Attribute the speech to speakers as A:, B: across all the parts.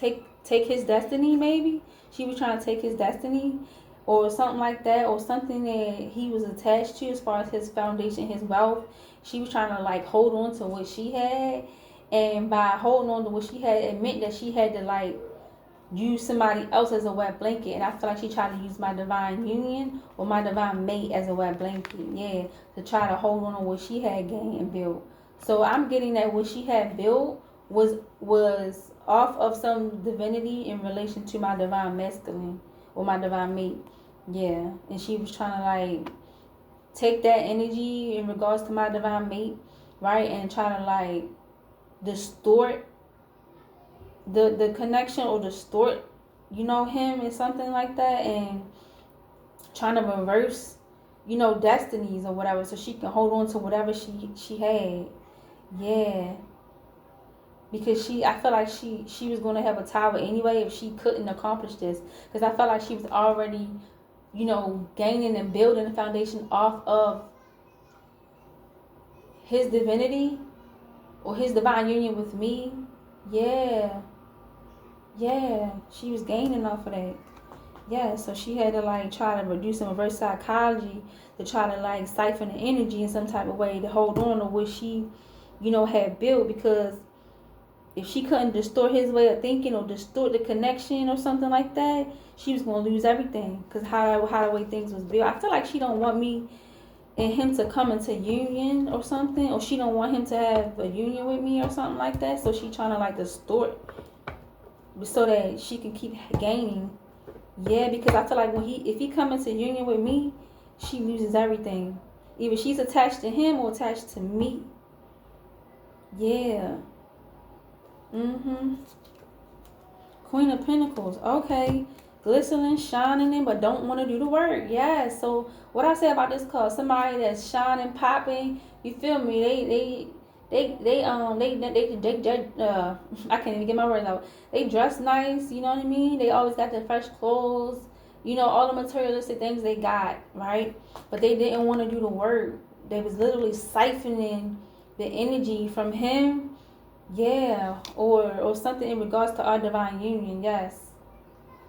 A: take his destiny, maybe. She was trying to take his destiny or something like that, or something that he was attached to as far as his foundation, his wealth. She was trying to like hold on to what she had, and by holding on to what she had, it meant that she had to like use somebody else as a wet blanket. And I feel like she tried to use my divine union or my divine mate as a wet blanket, yeah, to try to hold on to what she had gained and built. So I'm getting that what she had built was off of some divinity in relation to my divine masculine or my divine mate. Yeah. And she was trying to like take that energy in regards to my divine mate, right? And try to like distort the connection or distort, him and something like that, and trying to reverse, destinies or whatever, so she can hold on to whatever she had. Yeah. Because I feel like she was going to have a tower anyway if she couldn't accomplish this. Because I felt like she was already, gaining and building a foundation off of his divinity or his divine union with me. Yeah. Yeah. She was gaining off of that. Yeah, so she had to like try to reduce some reverse psychology to try to like siphon the energy in some type of way to hold on to what she, had built, because if she couldn't distort his way of thinking or distort the connection or something like that, she was going to lose everything. Because how the way things was built. I feel like she don't want me and him to come into union or something. Or she don't want him to have a union with me or something like that. So she trying to like distort so that she can keep gaining. Yeah, because I feel like if he come into union with me, she loses everything. Either she's attached to him or attached to me. Yeah. Queen of Pentacles. Okay. Glistening, shining, but don't want to do the work. Yeah. So what I say about this card, somebody that's shining, popping, you feel me? They I can't even get my words out. They dress nice, you know what I mean? They always got their fresh clothes, all the materialistic things they got, right? But they didn't want to do the work. They was literally siphoning the energy from him. Yeah, or something in regards to our divine union, yes.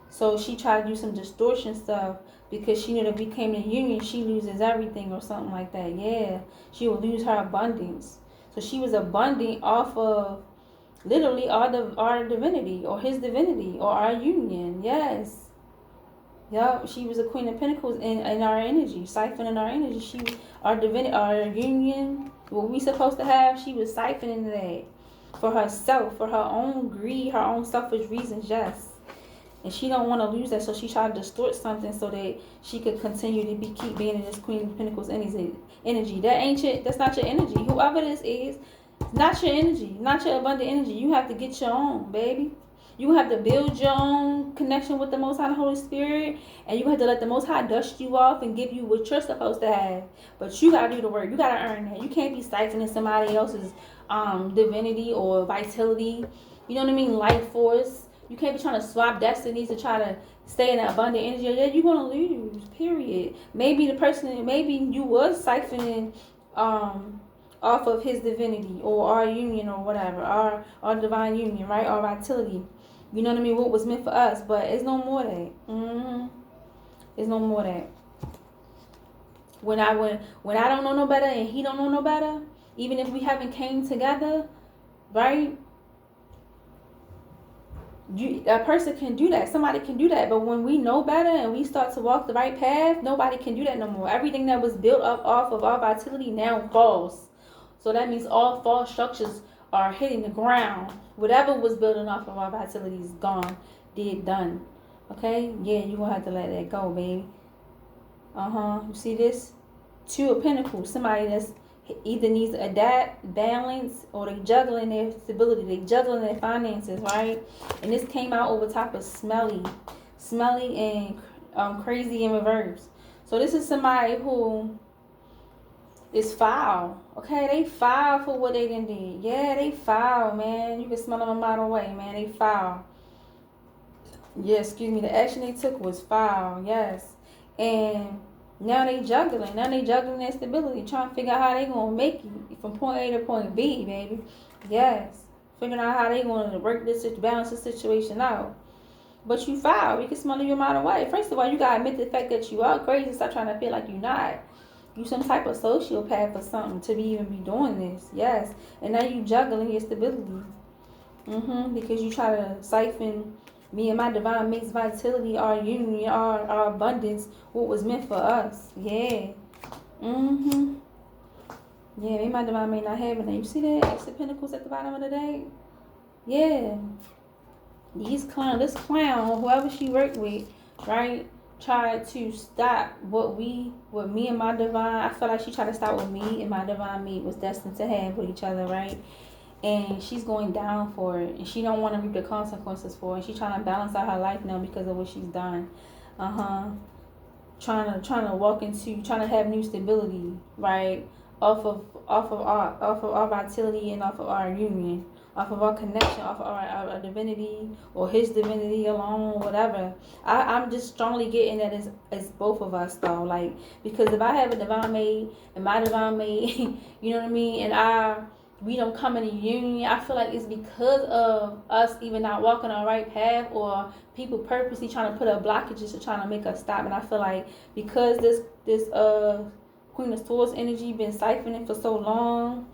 A: So she tried to do some distortion stuff because she knew that if we came in union, she loses everything or something like that. Yeah, she will lose her abundance. So she was abundant off of literally our divinity or his divinity or our union. Yes. Yup, she was a Queen of Pentacles in our energy, siphoning our energy. Our divinity, our union, what we supposed to have, she was siphoning that for herself, for her own greed, her own selfish reasons, yes. And she don't want to lose that, so she tried to distort something so that she could continue to keep being in this Queen of Pentacles energy. That's not your energy. Whoever this is, not your energy, not your abundant energy. You have to get your own, baby. You have to build your own connection with the Most High, the Holy Spirit, and you have to let the Most High dust you off and give you what you're supposed to have. But you gotta do the work. You gotta earn that. You can't be siphoning somebody else's divinity or vitality. You know what I mean? Life force. You can't be trying to swap destinies to try to stay in that abundant energy. Yeah, you're gonna lose. Period. Maybe you was siphoning off of his divinity or our union or whatever, our divine union, right? Our vitality. You know what I mean? What was meant for us, but it's no more that. It's no more that. When I don't know no better and he don't know no better, even if we haven't came together, right? A person can do that. Somebody can do that. But when we know better and we start to walk the right path, nobody can do that no more. Everything that was built up off of our vitality now falls. So that means all false structures are hitting the ground. Whatever was building off of our vitality is gone, done. Okay? Yeah, you're going to have to let that go, baby. You see this? Two of Pentacles. Somebody that's either needs to adapt, balance, or they juggling their stability. They juggling their finances, right? And this came out over top of smelly and crazy in reverse. So this is somebody who is foul. Okay, they foul for what they done did. Yeah, they foul, man. You can smell them a mile away, man. They foul. Yeah, excuse me. The action they took was foul. Yes, and now they juggling. Now they juggling their stability, trying to figure out how they gonna make it from point A to point B, baby. Yes. figuring out how they going to work this, balance the situation out. But you foul. We can smell you a mile away. First of all, you gotta admit the fact that you are crazy. Stop trying to feel like you're not. You some type of sociopath or something to even be doing this. Yes. And now you juggling your stability. Because you try to siphon me and my divine mate's vitality, our union, our abundance, what was meant for us. Yeah. Yeah, me and my divine mate not having that. You see that? Ace of Pentacles at the bottom of the deck? Yeah. This clown, whoever she worked with, right, tried to stop what me and my divine, I feel like she tried to stop what me and my divine mate was destined to have with each other, right? And she's going down for it, and she don't want to reap the consequences for it. And she's trying to balance out her life now because of what she's done. Trying to have new stability, right? Off of our vitality and off of our union, off of our connection, off of our divinity or his divinity alone, whatever. I'm just strongly getting that it's both of us though, like, because if I have a divine mate and my divine mate, you know what I mean, and we don't come in a union, I feel like it's because of us even not walking on the right path, or people purposely trying to put up blockages to trying to make us stop. And I feel like because this Queen of Swords energy been siphoning for so long,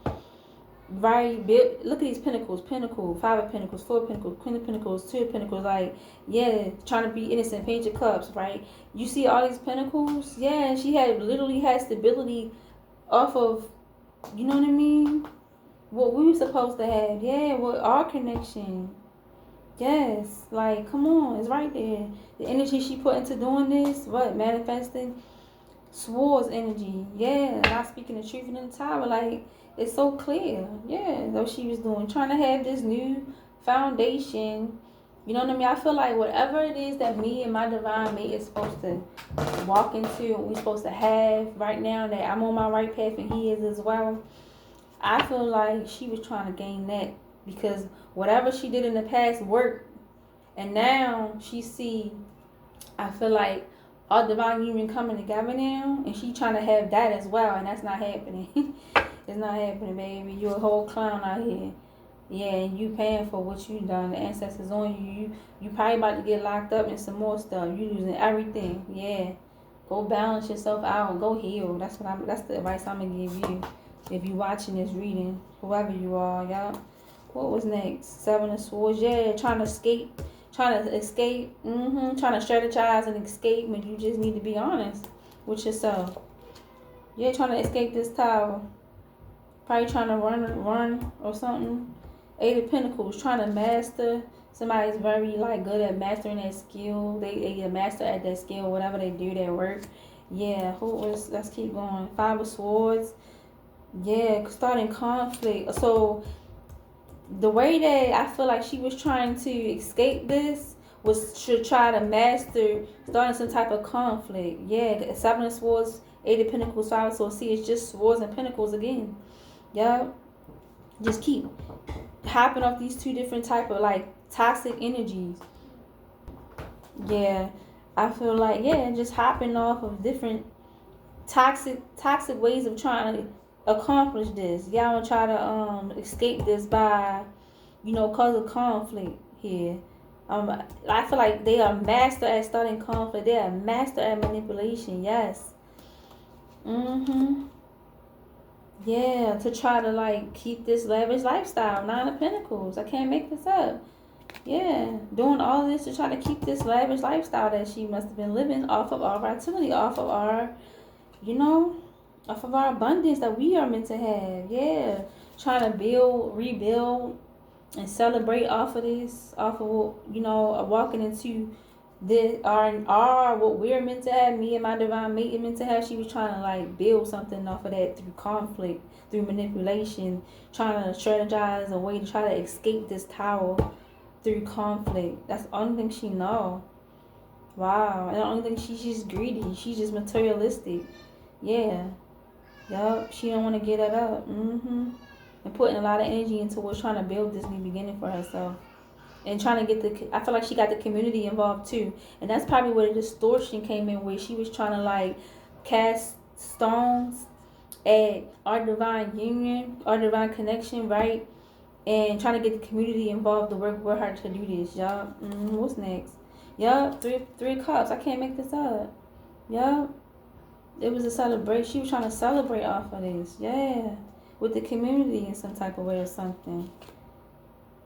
A: right? Look at these pentacles, Five of Pentacles, Four of Pentacles, Queen of Pentacles, Two of Pentacles, like, yeah, trying to be innocent, Page of Cups, right? You see all these pentacles? Yeah, she literally had stability off of, you know what I mean? What we were supposed to have, yeah, with our connection. Yes, like, come on, it's right there. The energy she put into doing this, manifesting, Swords energy, yeah, not speaking the truth in the tower, like, it's so clear, yeah, what she was doing, trying to have this new foundation, you know what I mean? I feel like whatever it is that me and my divine mate is supposed to walk into, and we're supposed to have right now, that I'm on my right path and he is as well, I feel like she was trying to gain that, because whatever she did in the past worked, and now I feel like our divine union coming together now, and she trying to have that as well, and that's not happening. It's not happening, baby. You a whole clown out here. Yeah, and you paying for what you done. The ancestors on you. You probably about to get locked up in some more stuff. You losing everything. Yeah. Go balance yourself out. Go heal. That's the advice I'm gonna give you. If you watching this reading, whoever you are, y'all. What was next? Seven of Swords. Yeah, trying to escape. Trying to strategize and escape when you just need to be honest with yourself. Yeah, trying to escape this tower. Probably trying to run or something. Eight of Pentacles, trying to master. Somebody's very like good at mastering that skill. They a master at that skill, whatever they do, their work. Yeah, let's keep going. Five of Swords. Yeah, starting conflict. So the way that I feel like she was trying to escape this was to try to master starting some type of conflict. Yeah, Seven of Swords, Eight of Pentacles, Five of Swords. See, it's just Swords and Pentacles again. Yeah, just keep hopping off these two different type of like toxic energies. Yeah, I feel like, yeah, just hopping off of different toxic ways of trying to accomplish this. Y'all want to try to escape this by, cause of conflict here. I feel like they are master at starting conflict. They are master at manipulation. Yes. Yeah, to try to like keep this lavish lifestyle. Nine of Pentacles. I can't make this up. Yeah, doing all this to try to keep this lavish lifestyle that she must have been living off of our vitality, off of our, off of our abundance that we are meant to have. Yeah, trying to build, rebuild, and celebrate off of this, off of, walking into our what we're meant to have. Me and my divine mate are meant to have. She was trying to like build something off of that through conflict, through manipulation, trying to strategize a way to try to escape this tower through conflict. That's the only thing she know. Wow. And the only thing, she's just greedy. She's just materialistic. Yeah. Yup. She don't want to get it up. And putting a lot of energy into what's trying to build this new beginning for herself. And trying to get I feel like she got the community involved too. And that's probably where the distortion came in, where she was trying to like cast stones at our divine union, our divine connection, right? and trying to get the community involved to work with her to do this. Yup. What's next? Yup. Three cups. I can't make this up. Yup. It was a celebration. She was trying to celebrate off of this. Yeah. With the community in some type of way or something.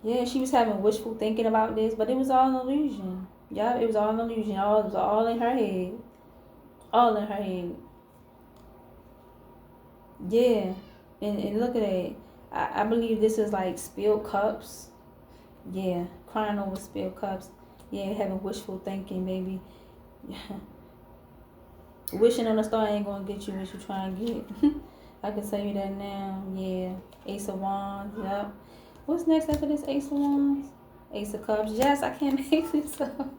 A: Yeah, she was having wishful thinking about this, but it was all an illusion. Yeah, it was all an illusion. It was all in her head. All in her head. Yeah. And look at that. I believe this is like spilled cups. Yeah. Crying over spilled cups. Yeah, having wishful thinking, baby. Wishing on a star ain't gonna get you what you trying to get. I can tell you that now. Yeah. Ace of Wands. Yep. What's next after this Ace of Wands? Ace of Cups. Yes, I can't make this up.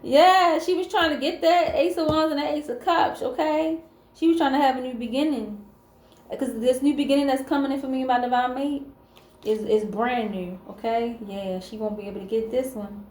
A: Yeah, she was trying to get that Ace of Wands and that Ace of Cups, okay? She was trying to have a new beginning. Because this new beginning that's coming in for me by Divine Mate is brand new, okay? Yeah, she won't be able to get this one.